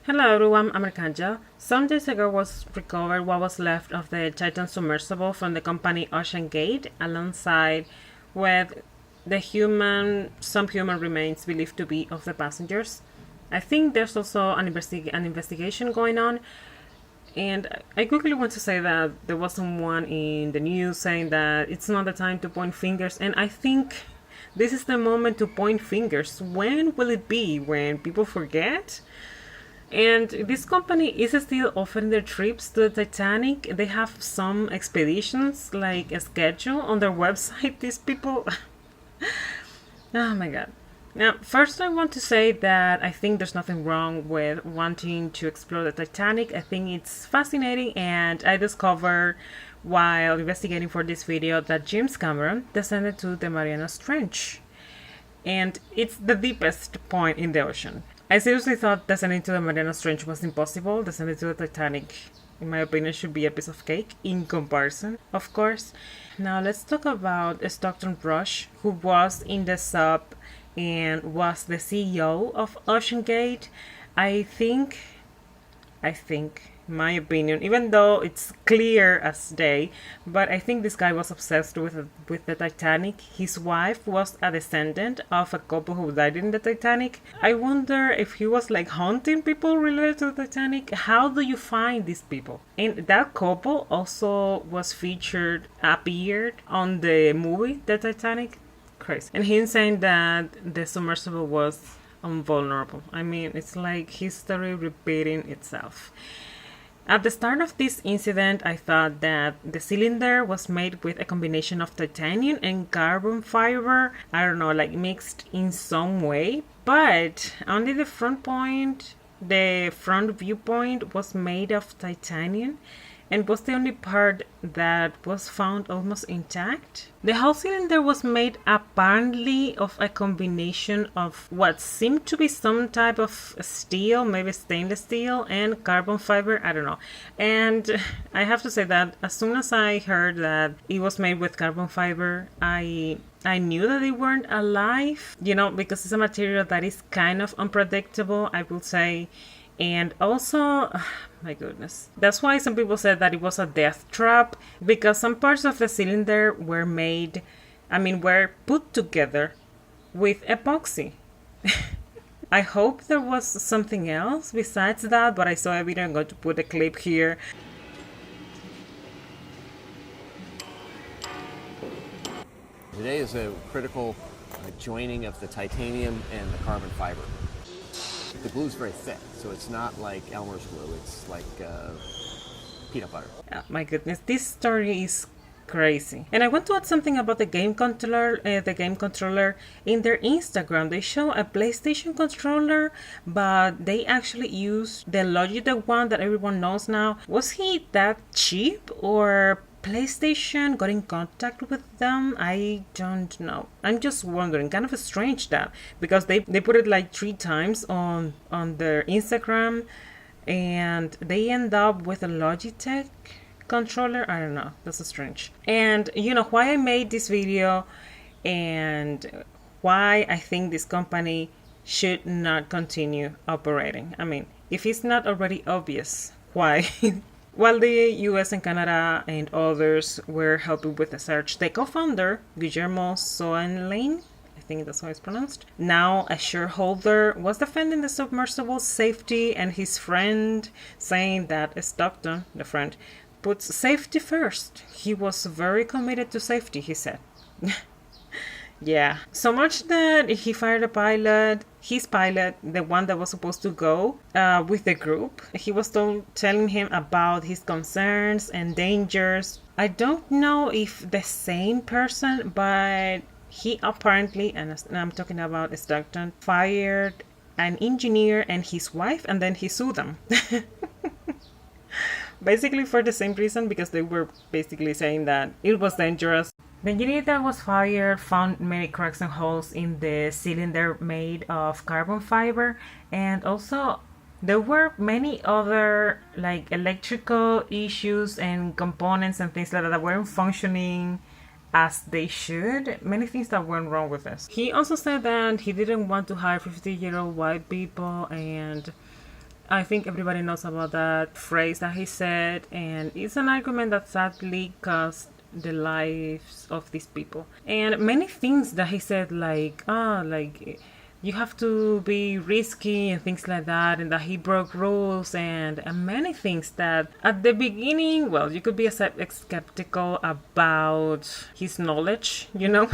Hello everyone, I'm Arkangel. Some days ago was recovered what was left of the Titan Submersible from the company Oceangate alongside with some human remains believed to be of the passengers. I think there's also an investigation going on, and I quickly want to say that there was someone in the news saying that it's not the time to point fingers, and I think this is the moment to point fingers. When will it be? When people forget? And this company is still offering their trips to the Titanic. They have some expeditions, like a schedule on their website. These people. Oh my god. Now, first, I want to say that I think there's nothing wrong with wanting to explore the Titanic. I think it's fascinating, and I discovered while investigating for this video that James Cameron descended to the Mariana Trench, and it's the deepest point in the ocean. I seriously thought descending to the Mariana Trench was impossible. Descending to the Titanic, in my opinion, should be a piece of cake in comparison, of course. Now let's talk about Stockton Rush, who was in the sub and was the CEO of Oceangate. I think, my opinion, even though it's clear as day, but I think this guy was obsessed with the Titanic. His wife was a descendant of a couple who died in the Titanic. I wonder if he was like haunting people related to the Titanic. How do you find these people? And that couple also appeared on the movie The Titanic. Crazy. And him saying that the submersible was invulnerable. I mean, it's like history repeating itself. At the start of this incident, I thought that the cylinder was made with a combination of titanium and carbon fiber. I don't know, like mixed in some way. But only the front viewpoint was made of titanium and was the only part that was found almost intact. The whole cylinder was made apparently of a combination of what seemed to be some type of steel, maybe stainless steel, and carbon fiber, I don't know. And I have to say that as soon as I heard that it was made with carbon fiber, I knew that they weren't alive, because it's a material that is kind of unpredictable, I will say. And also, my goodness, that's why some people said that it was a death trap, because some parts of the cylinder were put together with epoxy. I hope there was something else besides that, but I saw a video. I'm going to put a clip here. Today is a critical joining of the titanium and the carbon fiber. The glue is very thick, so it's not like Elmer's glue. It's like peanut butter. Oh, my goodness, this story is crazy. And I want to add something about the game controller. In their Instagram, they show a PlayStation controller, but they actually use the Logitech one that everyone knows now. Was he that cheap, or PlayStation got in contact with them? I don't know. I'm just wondering. Kind of strange that, because they put it like 3 times on their Instagram, and they end up with a Logitech controller. I don't know. That's strange. And why I made this video and why I think this company should not continue operating. I mean, if it's not already obvious, why? While the US and Canada and others were helping with the search, the co-founder, Guillermo Soenlein, I think that's how it's pronounced, now a shareholder, was defending the submersible's safety, and his friend saying that Stockton, the friend, puts safety first. He was very committed to safety, he said. Yeah, so much that he fired his pilot, the one that was supposed to go with the group. He was telling him about his concerns and dangers. I don't know if the same person, but he apparently, and I'm talking about Stockton, fired an engineer and his wife, and then he sued them. Basically for the same reason, because they were basically saying that it was dangerous. The engineer that was fired found many cracks and holes in the cylinder made of carbon fiber, and also there were many other like electrical issues and components and things like that weren't functioning as they should. Many things that went wrong with this. He also said that he didn't want to hire 50-year-old white people, and I think everybody knows about that phrase that he said, and it's an argument that sadly cost the lives of these people. And many things that he said, like, like you have to be risky and things like that, and that he broke rules, and many things that at the beginning, well, you could be skeptical about his knowledge, you know.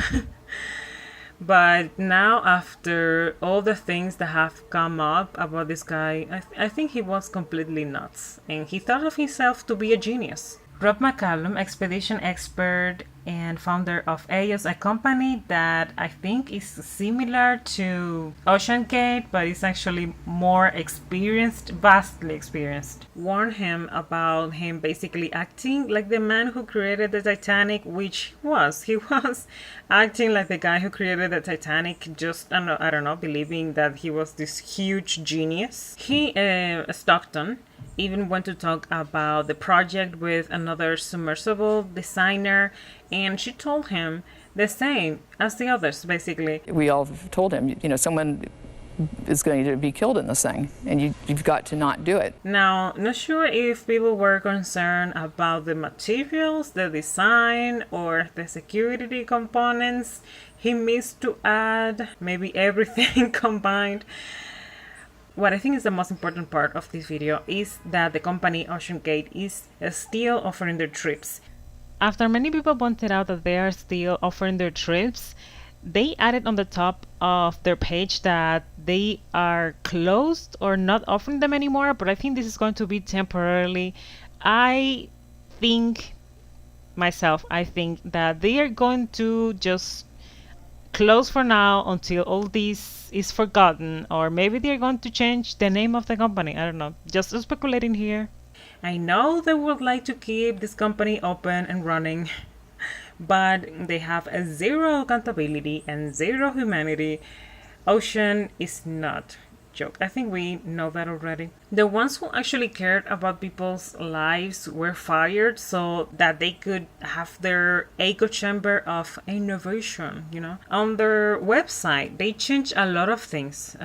But now, after all the things that have come up about this guy, I think he was completely nuts. And he thought of himself to be a genius. Rob McCallum, expedition expert and founder of AOS, a company that I think is similar to OceanGate, but is actually more experienced, vastly experienced, warned him about him basically acting like the man who created the Titanic, which he was acting like the guy who created the Titanic, just, I don't know, believing that he was this huge genius. Stockton, even went to talk about the project with another submersible designer, and she told him the same as the others, basically. We all told him, you know, someone is going to be killed in this thing, and you've got to not do it. Now, not sure if people were concerned about the materials, the design, or the security components. He missed to add maybe everything combined. What I think is the most important part of this video is that the company OceanGate is still offering their trips. After many people pointed out that they are still offering their trips, they added on the top of their page that they are closed or not offering them anymore, but I think this is going to be temporarily. I think that they are going to just close for now until all this is forgotten, or maybe they're going to change the name of the company. I don't know, just speculating here. I know they would like to keep this company open and running, but they have a zero accountability and zero humanity. Ocean is not joke. I think we know that already. The ones who actually cared about people's lives were fired so that they could have their echo chamber of innovation, you know. On their website, they changed a lot of things.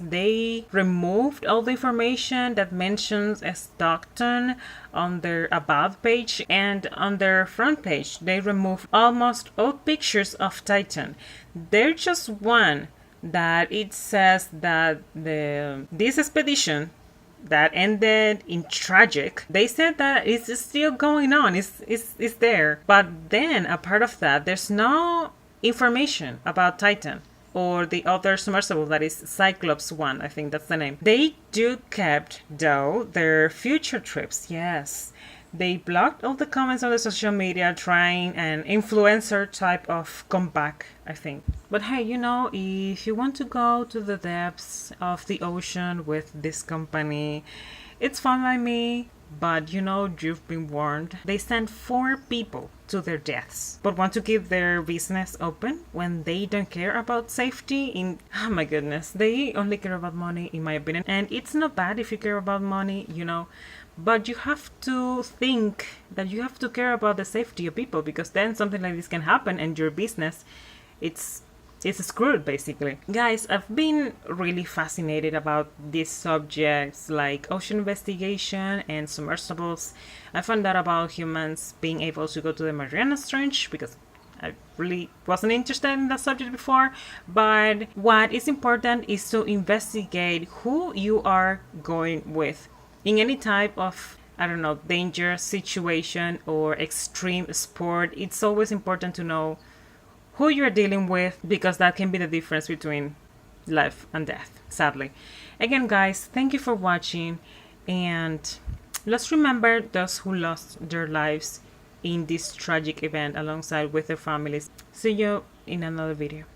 They removed all the information that mentions Stockton on their about page, and on their front page, they removed almost all pictures of Titan. There's just one that it says that this expedition that ended in tragic, they said that it's still going on, it's there. But then, a part of that, there's no information about Titan or the other submersible that is Cyclops 1, I think that's the name. They do kept, though, their future trips, yes. They blocked all the comments on the social media, trying an influencer type of comeback, I think. But hey, you know, if you want to go to the depths of the ocean with this company, it's fine by me. But you know, you've been warned. They sent 4 people to their deaths, but want to keep their business open when they don't care about safety. Oh my goodness, they only care about money, in my opinion. And it's not bad if you care about money, you know, but you have to think that you have to care about the safety of people, because then something like this can happen and your business, it's screwed, basically. Guys, I've been really fascinated about these subjects like ocean investigation and submersibles. I found out about humans being able to go to the Mariana Trench because I really wasn't interested in that subject before. But what is important is to investigate who you are going with in any type of, I don't know, dangerous situation or extreme sport. It's always important to know who you're dealing with, because that can be the difference between life and death, sadly. Again, guys, thank you for watching, and let's remember those who lost their lives in this tragic event alongside with their families. See you in another video.